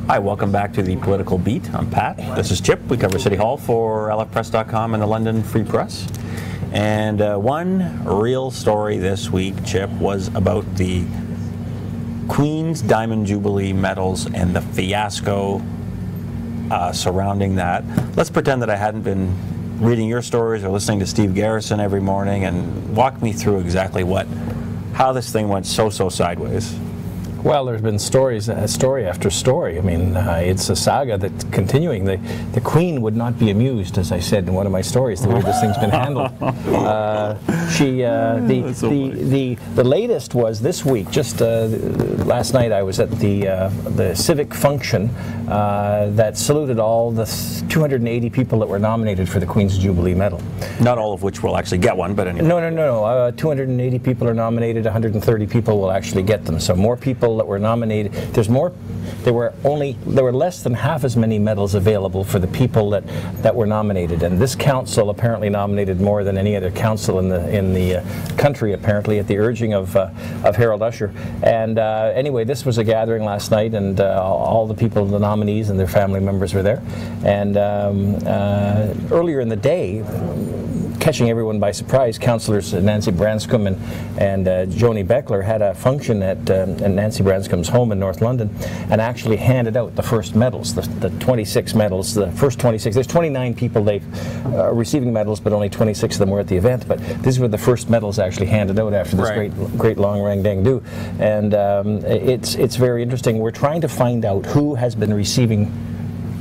Hi, welcome back to the Political Beat. I'm Pat. This is Chip. We cover City Hall for lfpress.com and the London Free Press. And one real story this week, Chip, was about the Queen's Diamond Jubilee medals and the fiasco surrounding that. Let's pretend that I hadn't been reading your stories or listening to Steve Garrison every morning, and walk me through exactly how this thing went so sideways. Well, there's been story after story. I mean, it's a saga that's continuing. The Queen would not be amused, as I said in one of my stories, the way this thing's been handled. The latest was this week. Just last night, I was at the civic function that saluted all the 280 people that were nominated for the Queen's Jubilee Medal. Not all of which will actually get one, but anyway. No. 280 people are nominated. 130 people will actually get them. So more people that were nominated. There were less than half as many medals available for the people that were nominated, and this council apparently nominated more than any other council in the country, apparently, at the urging of Harold Usher. And anyway, this was a gathering last night, and all the people, the nominees and their family members were there. And earlier in the day, catching everyone by surprise, councillors Nancy Branscombe and Joni Beckler had a function at Nancy Branscombe's home in North London, and actually handed out the first medals, the 26 medals, the first 26. There's 29 people receiving medals, but only 26 of them were at the event. But these were the first medals actually handed out after this great long rang-dang-do. And it's very interesting. We're trying to find out who has been receiving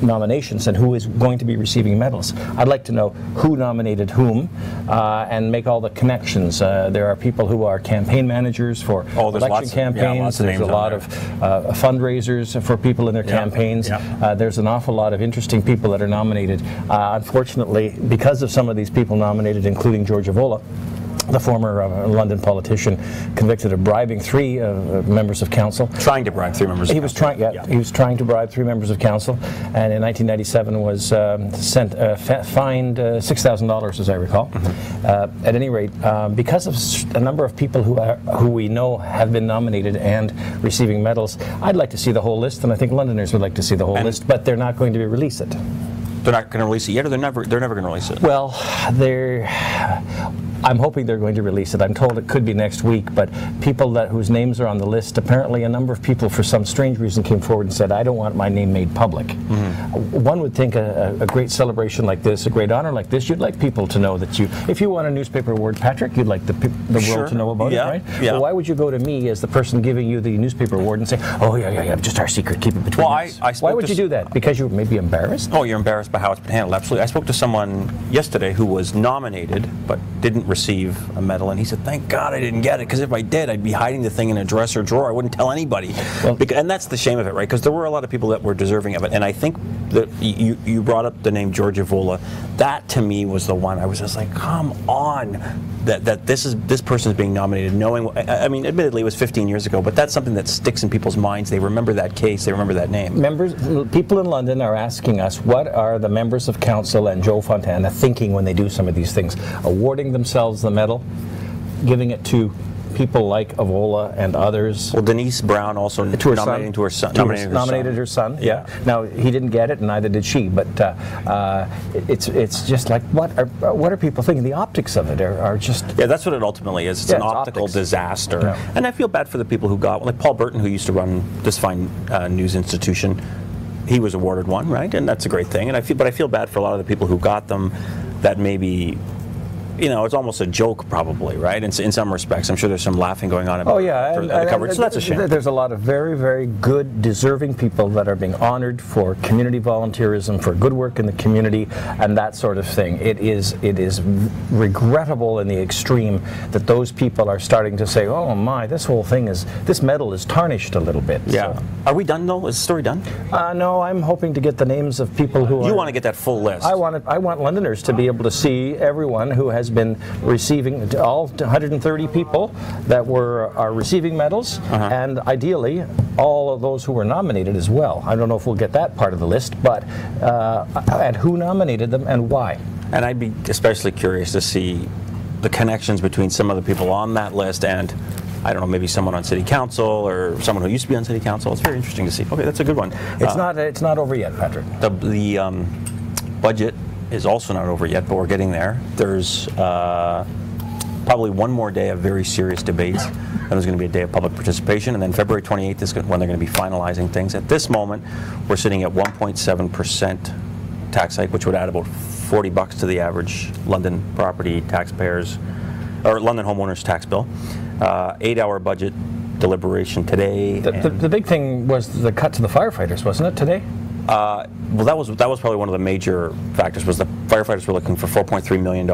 nominations and who is going to be receiving medals. I'd like to know who nominated whom and make all the connections. There are people who are campaign managers for election campaigns. There's a lot of fundraisers for people in their campaigns. There's an awful lot of interesting people that are nominated. Unfortunately, because of some of these people nominated, including George Evola, the former London politician, convicted of bribing 3 members of council. Trying to bribe 3 members of council. He was trying to bribe 3 members of council, and in 1997 was fined $6,000, as I recall. Mm-hmm. At any rate, because of a number of people who we know have been nominated and receiving medals, I'd like to see the whole list, and I think Londoners would like to see the whole list, but they're not going to release it. They're not going to release it yet, or they're never going to release it? Well, I'm hoping they're going to release it. I'm told it could be next week, but people whose names are on the list, apparently a number of people for some strange reason came forward and said, I don't want my name made public. Mm-hmm. One would think a great celebration like this, a great honor like this, you'd like people to know that if you won a newspaper award, Patrick, you'd like the world to know about it, right? Yeah. Well, why would you go to me as the person giving you the newspaper award and say, oh, yeah, just our secret, keep it between us? Why would you do that? Because you're maybe embarrassed? Oh, you're embarrassed by how it's been handled, absolutely. I spoke to someone yesterday who was nominated, but didn't receive a medal, and he said, thank God I didn't get it, because if I did, I'd be hiding the thing in a dresser drawer. I wouldn't tell anybody. Well, and that's the shame of it, right? Because there were a lot of people that were deserving of it, and I think that you brought up the name George Evola. That, to me, was the one I was just like, come on, that this person is being nominated, knowing, I mean, admittedly, it was 15 years ago, but that's something that sticks in people's minds. They remember that case, they remember that name. People in London are asking us, what are the members of council and Joe Fontana thinking when they do some of these things? Awarding themselves the medal, giving it to people like Evola and others. Well, Denise Brown also nominated her son. Yeah. Now, he didn't get it, and neither did she. But it's just like, what are people thinking? The optics of it are just... Yeah, that's what it ultimately is. It's an optical disaster. Yeah. And I feel bad for the people who got, like Paul Burton, who used to run this fine news institution. He was awarded one, right? And that's a great thing. But I feel bad for a lot of the people who got them that maybe... it's almost a joke, probably, right? In some respects, I'm sure there's some laughing going on about the coverage. So that's a shame. There's a lot of very, very good, deserving people that are being honored for community volunteerism, for good work in the community, and that sort of thing. It is regrettable in the extreme that those people are starting to say, "Oh my, this medal is tarnished a little bit." Yeah. So. Are we done though? Is the story done? No, I'm hoping to get the names of people who. You want to get that full list? I want Londoners to be able to see everyone who has been receiving, all 130 people that are receiving medals, and ideally all of those who were nominated as well. I don't know if we'll get that part of the list, but and who nominated them and why. And I'd be especially curious to see the connections between some of the people on that list and I don't know, maybe someone on city council or someone who used to be on city council. It's very interesting to see. Okay, that's a good one. It's not over yet, Patrick. The budget is also not over yet, but we're getting there. There's probably one more day of very serious debates. Then there's going to be a day of public participation, and then February 28th is when they're going to be finalizing things. At this moment, we're sitting at 1.7% tax hike, which would add about $40 to the average London property taxpayers, or London homeowners tax bill. 8-hour budget deliberation today. The big thing was the cut to the firefighters, wasn't it, today? Well, that was probably one of the major factors. Was the firefighters were looking for $4.3 million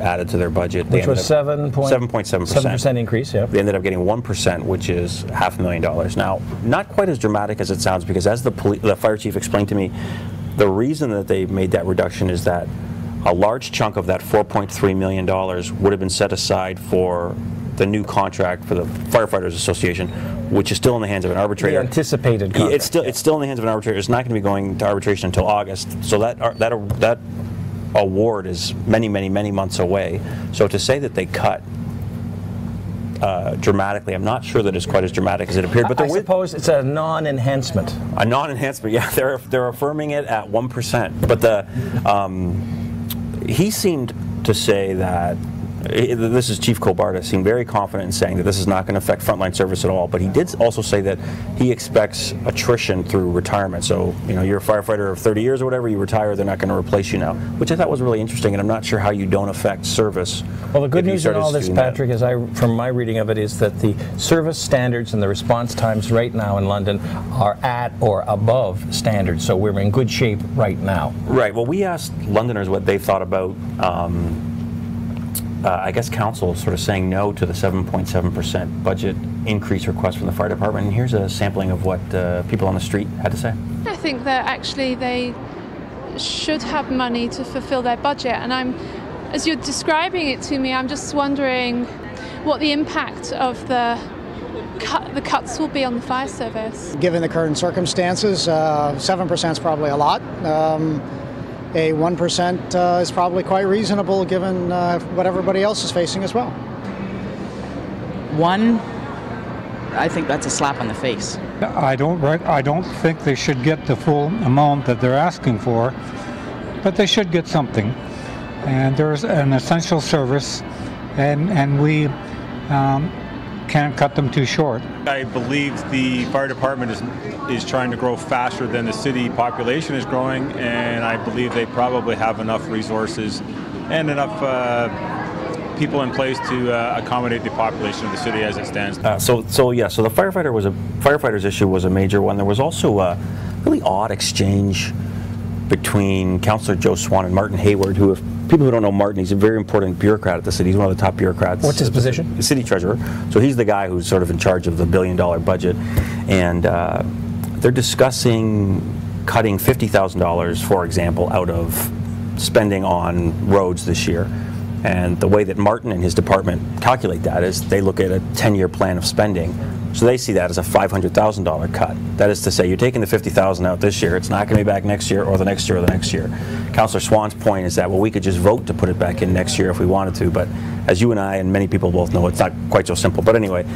added to their budget, which was 7.7%. 7% increase. Yeah. They ended up getting 1%, which is $500,000. Now, not quite as dramatic as it sounds, because as the fire chief explained to me, the reason that they made that reduction is that a large chunk of that $4.3 million would have been set aside for the new contract for the Firefighters Association, which is still in the hands of an arbitrator. The anticipated contract. It's still in the hands of an arbitrator. It's not going to be going to arbitration until August. So that award is many months away. So to say that they cut dramatically, I'm not sure that it's quite as dramatic as it appeared. But I suppose it's a non-enhancement. A non-enhancement, yeah. They're affirming it at 1%. But he seemed to say that. This is Chief Kobarda, seemed very confident in saying that this is not going to affect frontline service at all, but he did also say that he expects attrition through retirement. So, you're a firefighter of 30 years or whatever, you retire, they're not going to replace you now, which I thought was really interesting, and I'm not sure how you don't affect service. Well, the good news in all this, Patrick, from my reading of it, is that the service standards and the response times right now in London are at or above standards, so we're in good shape right now. Right. Well, we asked Londoners what they thought about I guess council sort of saying no to the 7.7% budget increase request from the fire department. And here's a sampling of what people on the street had to say. I think that actually they should have money to fulfill their budget. And as you're describing it to me, I'm just wondering what the impact of the cuts will be on the fire service. Given the current circumstances, 7% is probably a lot. A 1% is probably quite reasonable given what everybody else is facing as well. I think that's a slap on the face. I don't think they should get the full amount that they're asking for, but they should get something. And there's an essential service, and we can't cut them too short. I believe the fire department is trying to grow faster than the city population is growing, and I believe they probably have enough resources and enough people in place to accommodate the population of the city as it stands. So the firefighters issue was a major one. There was also a really odd exchange between Councillor Joe Swan and Martin Hayward, who, if people who don't know Martin, he's a very important bureaucrat at the city. He's one of the top bureaucrats. What's his position? The city treasurer. So he's the guy who's sort of in charge of the $1 billion budget. And they're discussing cutting $50,000, for example, out of spending on roads this year. And the way that Martin and his department calculate that is they look at a 10-year plan of spending. So they see that as a $500,000 cut. That is to say, you're taking the $50,000 out this year, it's not going to be back next year or the next year or the next year. Councillor Swan's point is that, well, we could just vote to put it back in next year if we wanted to, but as you and I and many people both know, it's not quite so simple. But anyway,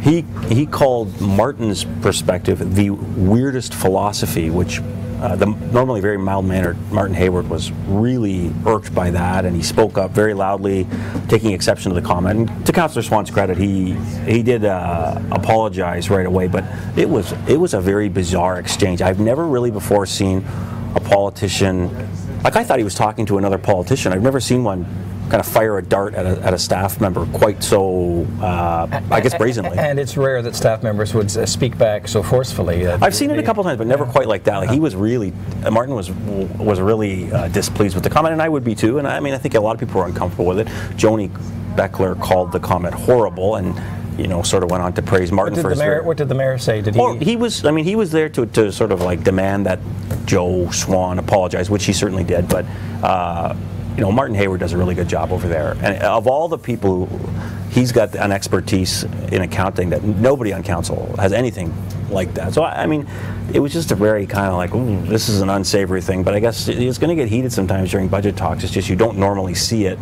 he called Martin's perspective the weirdest philosophy, which the normally very mild-mannered Martin Hayward was really irked by that, and he spoke up very loudly, taking exception to the comment. And to Councillor Swan's credit, he did apologize right away, but it was a very bizarre exchange. I've never really before seen a politician, like I thought he was talking to another politician. I've never seen one kind of fire a dart at a staff member quite so, I guess, brazenly. And it's rare that staff members would speak back so forcefully. I've seen it a couple times, but never quite like that. Like he was really, Martin was really displeased with the comment, and I would be too. And I mean, I think a lot of people were uncomfortable with it. Joni Beckler called the comment horrible, and sort of went on to praise Martin for his. What did the mayor say? Did he? Well, he was there to sort of like demand that Joe Swan apologize, which he certainly did, but. Martin Hayward does a really good job over there. And of all the people, he's got an expertise in accounting that nobody on council has anything like that. So, I mean, it was just a very kind of like, ooh, this is an unsavory thing. But I guess it's going to get heated sometimes during budget talks. It's just you don't normally see it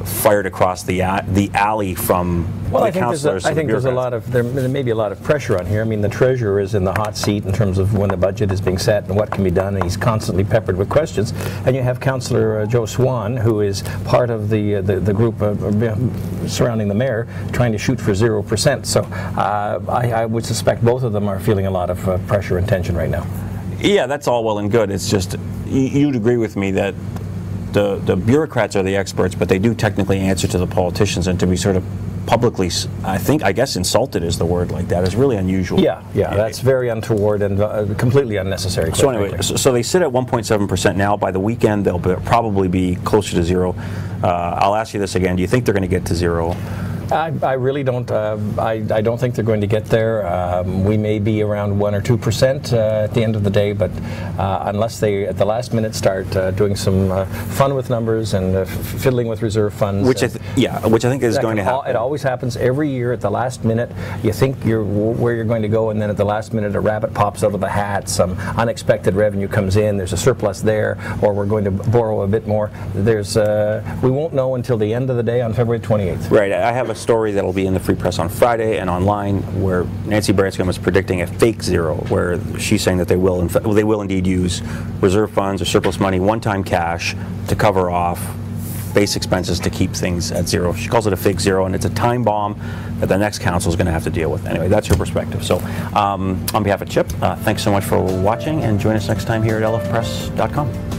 fired across the alley from well, the councillors. I think there's a lot of there may be a lot of pressure on here. I mean, the treasurer is in the hot seat in terms of when the budget is being set and what can be done, and he's constantly peppered with questions. And you have Councillor Joe Swan, who is part of the group surrounding the mayor, trying to shoot for 0%. So I would suspect both of them are feeling a lot of pressure and tension right now. Yeah, that's all well and good. It's just you'd agree with me that the bureaucrats are the experts, but they do technically answer to the politicians, and to be sort of publicly, I guess insulted is the word like that, is really unusual. Yeah, that's very untoward and completely unnecessary. So anyway, so they sit at 1.7% now. By the weekend, they'll probably be closer to 0. I'll ask you this again: do you think they're going to get to 0? I really don't. I don't think they're going to get there. We may be around 1 or 2% at the end of the day, but unless they at the last minute start doing some fun with numbers and fiddling with reserve funds, which I think is going to happen. It always happens every year at the last minute. You think where you're going to go, and then at the last minute a rabbit pops out of the hat. Some unexpected revenue comes in. There's a surplus there, or we're going to borrow a bit more. We won't know until the end of the day on February 28th. Right. I have a story that will be in the Free Press on Friday and online where Nancy Branscombe is predicting a fake 0, where she's saying that they will indeed use reserve funds or surplus money, one-time cash, to cover off base expenses to keep things at 0. She calls it a fake 0, and it's a time bomb that the next council is going to have to deal with. Anyway, that's her perspective. So on behalf of Chip, thanks so much for watching, and join us next time here at lfpress.com.